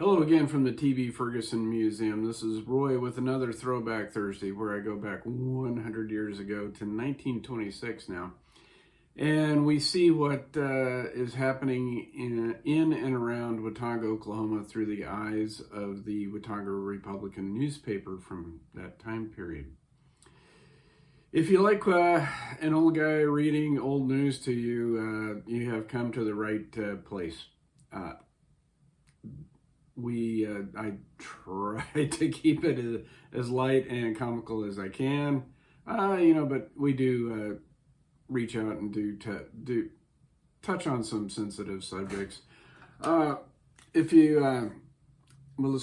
Hello again from the T.B. Ferguson Museum. This is Roy with another Throwback Thursday where I go back 100 years ago to 1926 now. And we see what is happening in and around Watonga, Oklahoma through the eyes of the Watonga Republican Newspaper from that time period. If you like an old guy reading old news to you, you have come to the right place. I try to keep it as light and comical as I can, but we do reach out and do touch on some sensitive subjects. Let's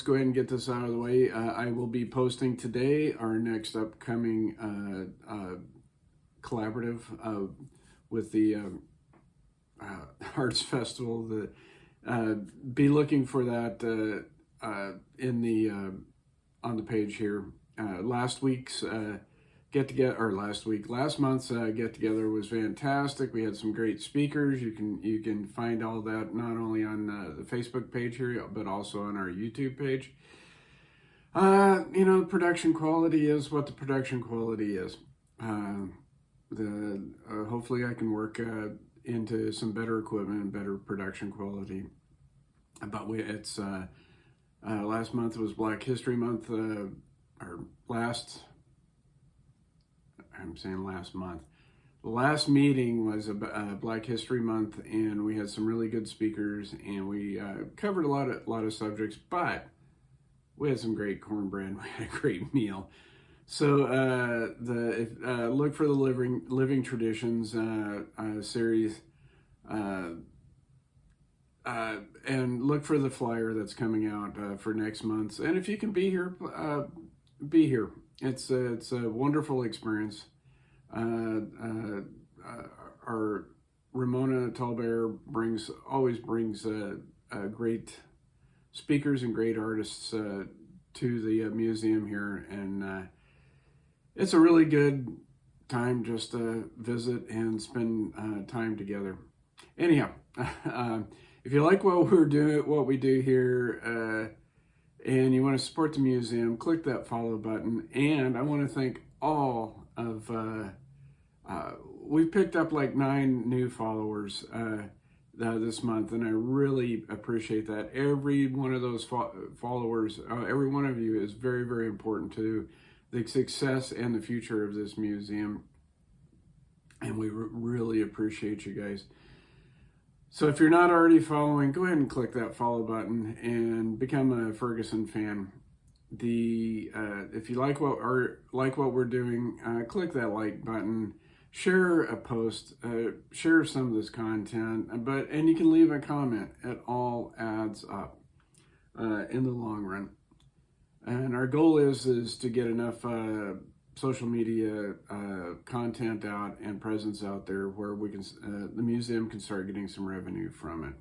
go ahead and get this out of the way. I will be posting today our next upcoming collaborative with the Arts Festival. Be looking for that on the page here. Last month's get together was fantastic. We had some great speakers. You can find all that not only on the Facebook page here, but also on our YouTube page. Production quality is what the production quality is. Hopefully I can work into some better equipment and better production quality. But last month was Black History Month, last month. The last meeting was Black History Month, and we had some really good speakers, and we covered a lot of subjects, but we had some great cornbread. We had a great meal. So look for the Living Traditions series, and look for the flyer that's coming out for next month. And if you can be here, be here. It's a wonderful experience. Our Ramona Tallbear always brings great speakers and great artists to the museum here, and it's a really good time just to visit and spend time together. Anyhow, if you like what we do here, and you want to support the museum, click that follow button. And I want to thank all of, we've picked up like 9 new followers this month, and I really appreciate that. Every one of those followers, every one of you is very, very important to the success and the future of this museum. And we really appreciate you guys. So if you're not already following, go ahead and click that follow button and become a Ferguson fan. If you like what we're doing, click that like button, share a post, share some of this content, and you can leave a comment. It all adds up in the long run. And our goal is to get enough social media content out and presence out there where we can the museum can start getting some revenue from it.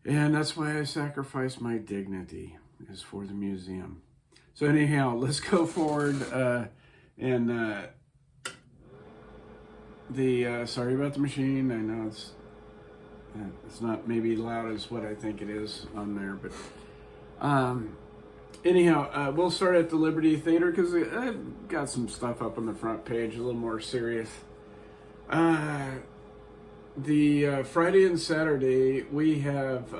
And that's why I sacrifice my dignity, is for the museum. So anyhow, let's go forward. Sorry about the machine. I know it's not maybe loud as what I think it is on there, but anyhow, we'll start at the Liberty Theater because I've got some stuff up on the front page, a little more serious. The Friday and Saturday, we have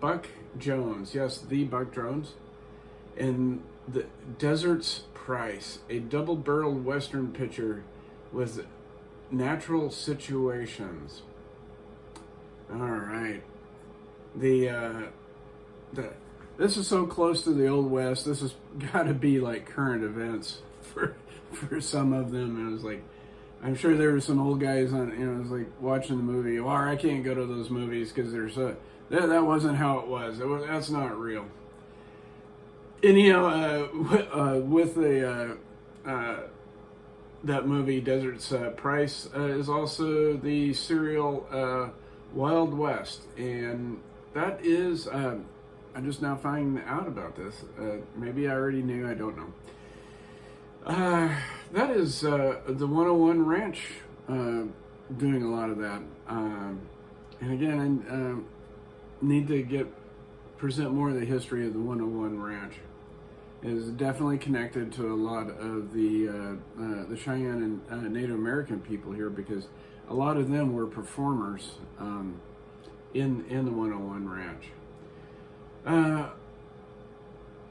Buck Jones, yes, the Buck Jones, and the Desert's Price, a double-barreled Western picture with natural situations. All right. This is so close to the Old West. This has got to be like current events for some of them. And it was like, I'm sure there were some old guys on, it was like watching the movie. Well, I can't go to those movies because that wasn't how it was. That's not real. Anyhow, with that movie, Desert's Price, is also the serial Wild West, and that is. I'm just now finding out about this. Maybe I already knew, I don't know. That is the 101 Ranch doing a lot of that. And again, I need to get present more of the history of the 101 Ranch. It is definitely connected to a lot of the Cheyenne and Native American people here, because a lot of them were performers in the 101 Ranch.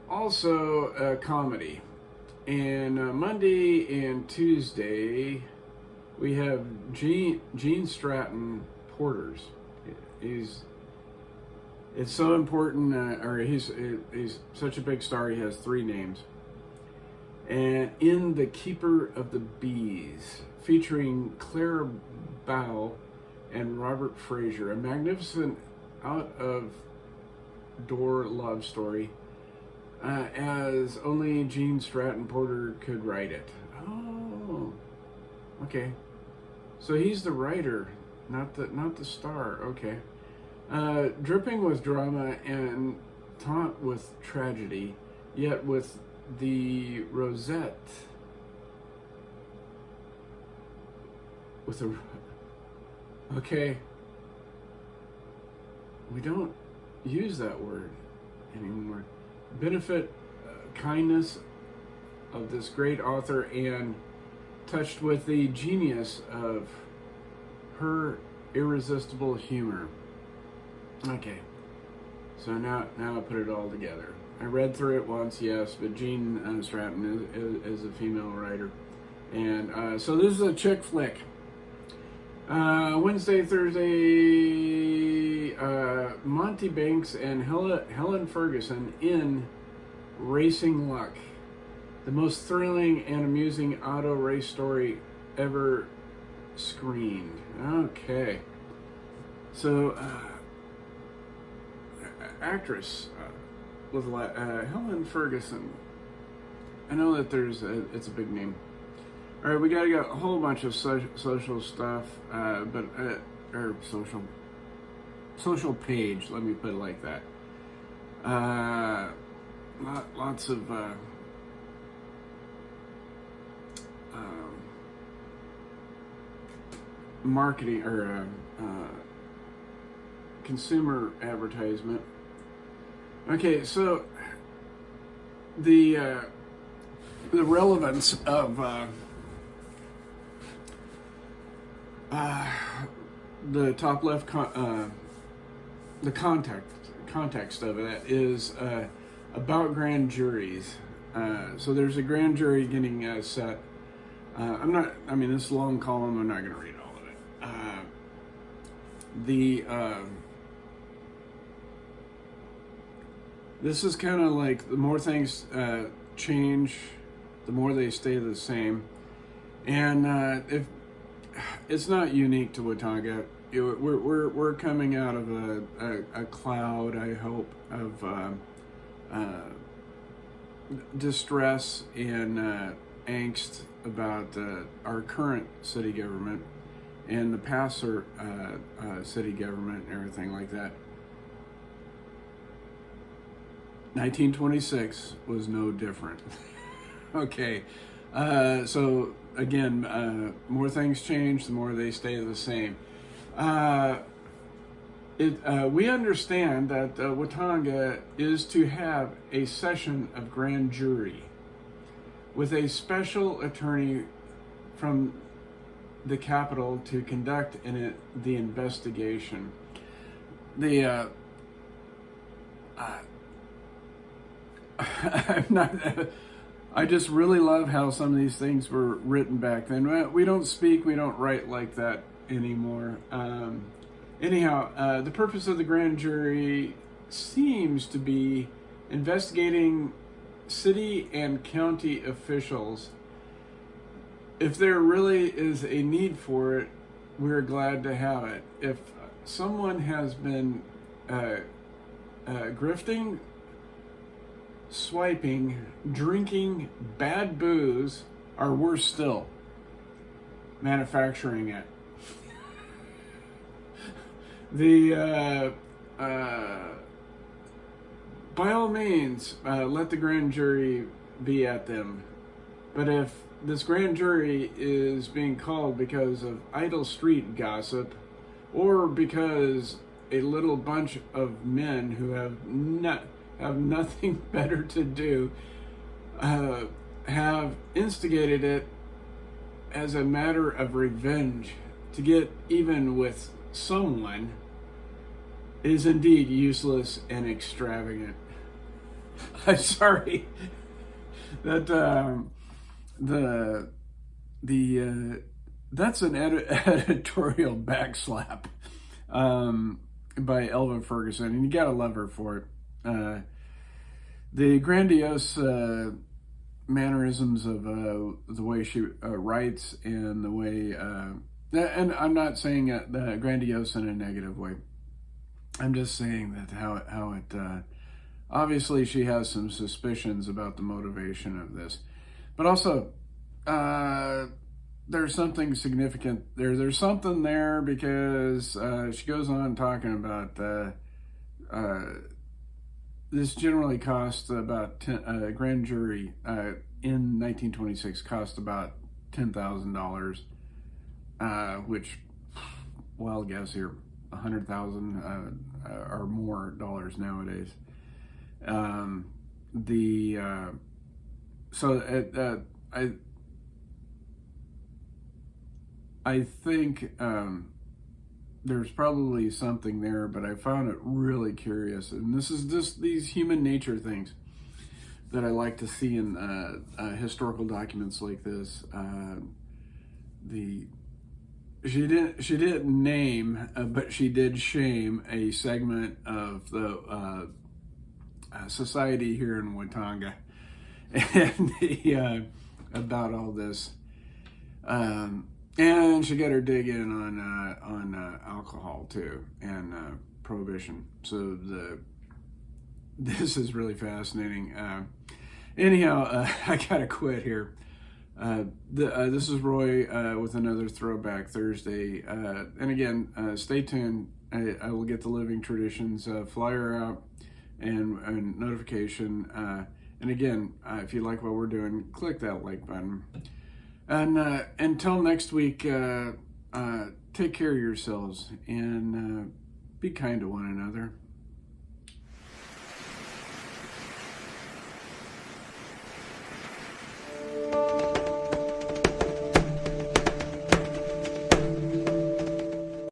Also, comedy. And Monday and Tuesday, we have Gene Stratton Porters. It's so important, or he's such a big star. He has 3 names. And in The Keeper of the Bees, featuring Clara Bow and Robert Fraser, a magnificent out-of-door love story, as only Gene Stratton Porter could write it. Oh, okay. So he's the writer, not the star. Okay. Dripping with drama and taunt with tragedy, yet with the rosette. Okay. We don't use that word anymore. Benefit, kindness of this great author, and touched with the genius of her irresistible humor. Okay, so now I put it all together. I read through it once, yes, but Gene Stratton is a female writer. And so this is a chick flick. Wednesday, Thursday, Monty Banks and Helen Ferguson in Racing Luck, the most thrilling and amusing auto race story ever screened. Okay, so actress with Helen Ferguson. I know that it's a big name. All right, we got a whole bunch of social stuff, or social page. Let me put it like that. Lots of marketing or consumer advertisement. Okay, so the relevance of the top left, the context of it is about grand juries. So there's a grand jury getting set. This is a long column. I'm not going to read all of it. This is kind of like the more things change, the more they stay the same. And if it's not unique to Watonga, we're coming out of a cloud, I hope, of distress and angst about our current city government and the past city government and everything like that. 1926 was no different. Okay, so again, more things change, the more they stay the same. We understand that Watonga is to have a session of grand jury with a special attorney from the capital to conduct the investigation. I just really love how some of these things were written back then. We don't speak, we don't write like that anymore. Anyhow, the purpose of the grand jury seems to be investigating city and county officials. If there really is a need for it, we're glad to have it. If someone has been grifting, swiping, drinking bad booze, or worse still, manufacturing it, by all means, let the grand jury be at them. But if this grand jury is being called because of idle street gossip, or because a little bunch of men who have nothing better to do have instigated it as a matter of revenge to get even with someone is indeed useless and extravagant. I'm sorry that that's an editorial backslap by Elva Ferguson, and you gotta love her for it. The grandiose mannerisms of the way she writes and the way, and I'm not saying grandiose in a negative way. I'm just saying that how it obviously she has some suspicions about the motivation of this, but also there's something significant there. There's something there because she goes on talking about this generally cost about a grand jury in 1926 cost about $10,000, which, well, guess here, 100,000 or more dollars nowadays. I think there's probably something there, but I found it really curious, and this is just these human nature things that I like to see in historical documents like this. She didn't name, but she did shame a segment of the society here in Watonga, and about all this. And she got her dig in on alcohol too, and prohibition. So this is really fascinating. Anyhow, I gotta quit here. This is Roy with another Throwback Thursday. And again, stay tuned. I will get the Living Traditions flyer out and notification. And again, if you like what we're doing, click that like button. And until next week, take care of yourselves and be kind to one another.